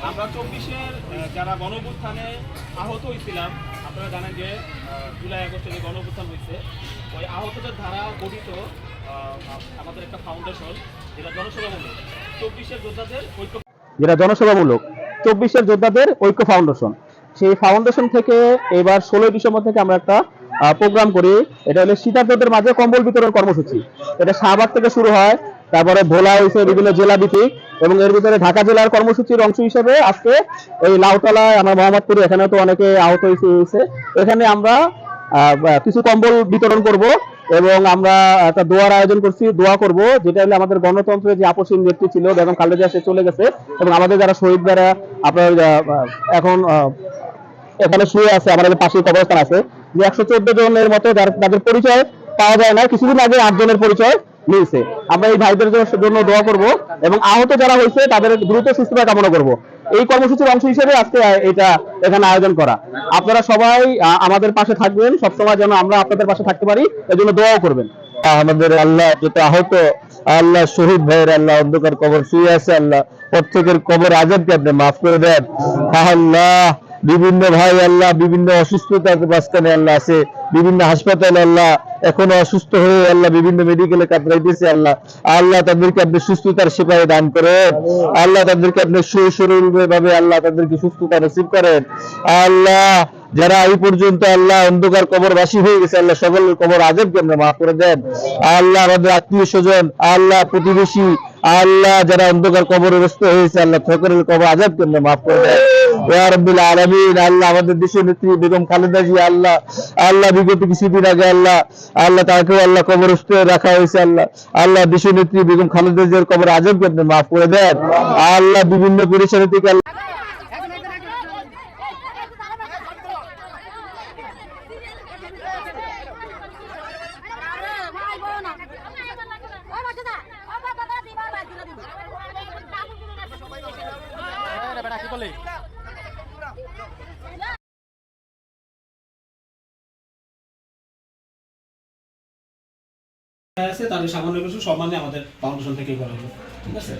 আমরা 24-এর যারা গণঅভ্যুত্থানে আহত হয়েছিলাম, আপনারা জানেন যে জুলাই আগস্টে যে গণঅভ্যুত্থান হয়েছে, ওই আহতদের দ্বারা গঠিত আমাদের একটা ফাউন্ডেশন, যেটা জনসেবামূলক 24-এর যোদ্ধাদের ঐক্য, যেটা জনসেবামূলক 24-এর যোদ্ধাদের ঐক্য ফাউন্ডেশন। সেই ফাউন্ডেশন থেকে এবার 16 ডিসেম্বর থেকে আমরা একটা প্রোগ্রাম করি। এটা হলো শীতার্তদের মাঝে কম্বল বিতরণ কর্মসূচি। এটা শাহবাগ থেকে শুরু হয়, তারপরে ভোলা হয়েছে বিভিন্ন জেলা ভিত্তিক, এবং এর ভিতরে ঢাকা জেলার কর্মসূচির অংশ হিসেবে আজকে এই লাউতলা আমার মোহাম্মদপুরে এখানে তো অনেকে আহত হয়েছে, এখানে আমরা কিছু কম্বল বিতরণ করব এবং আমরা একটা দোয়ার আয়োজন করছি, দোয়া করব, যেটা হলো আমাদের গণতন্ত্রের যে আপসহীন ব্যক্তি ছিল বেগম খালেদা সে চলে গেছে, এবং আমাদের যারা শহীদ যারা আপনার এখন এখানে শুয়ে আছে, আমাদের পাশে কবরস্থান আছে, যে 114 জনের মতো যাদের পরিচয় পাওয়া যায় না, কিছুদিন আগে 8 জনের পরিচয় মিলছে। আমরা এই ভাইদের জন্য দোয়া করব এবং আহত যারা হয়েছে তাদের দ্রুত সুস্থতা কামনা করব। এই কর্মসূচির অংশ হিসেবে আজকে এটা এখানে আয়োজন করা। আপনারা সবাই আমাদের পাশে থাকবেন, সবসময় যেন আমরা আপনাদের পাশে থাকতে পারি, এর জন্য দোয়াও করবেন। আমাদের আল্লাহ যেটা আহত, আল্লাহ শহীদ ভাইয়ের আল্লাহ অন্ধকার কবর শুয়ে আছে, আল্লাহ প্রত্যেকের কবর আজাবকে আপনি মাফ করে দেন। আল্লাহ বিভিন্ন ভাই আল্লাহ বিভিন্ন অসুস্থতার মাঝখানে আল্লাহ আছে, বিভিন্ন হাসপাতালে আল্লাহ এখনো অসুস্থ হয়ে আল্লাহ বিভিন্ন মেডিকেলে কাতরাইতেছে, আল্লাহ আল্লাহ তাদেরকে আপনি সুস্থতার সেবায় দান করেন, আল্লাহ তাদেরকে আপনি সুশরীর ভাবে আল্লাহ তাদেরকে সুস্থতা নসিব করেন। আল্লাহ যারা এই পর্যন্ত আল্লাহ অন্ধকার কবরবাসী হয়ে গেছে, আল্লাহ সকলের কবর আযাবকে আপনি মাফ করে দেন। আল্লাহ আমাদের আত্মীয় স্বজন, আল্লাহ প্রতিবেশী, আল্লাহ যারা অন্ধকার কবরগ্রস্ত হয়েছে, আল্লাহ সকলের কবর আযাবকে আপনি মাফ করে দেন। ইয়া রাব্বিল আলামিন। আল্লাহ আমাদের দেশের নেত্রী বেগম খালেদা জিয়া আল্লাহ আল্লাহ বিগত কিছুদিন আগে আল্লাহ আল্লাহ তাকেও আল্লাহ কবরস্থ রাখা হয়েছে, আল্লাহ আল্লাহ দেশের নেত্রী বেগম খালেদা জিয়ার কবর আযাবকে আপনি মাফ করে দেন। আল্লাহ বিভিন্ন পরিচালনা থেকে তাদের সামান্য কিছু সম্মানে আমাদের ফাউন্ডেশন থেকে করা হলো। ঠিক আছে।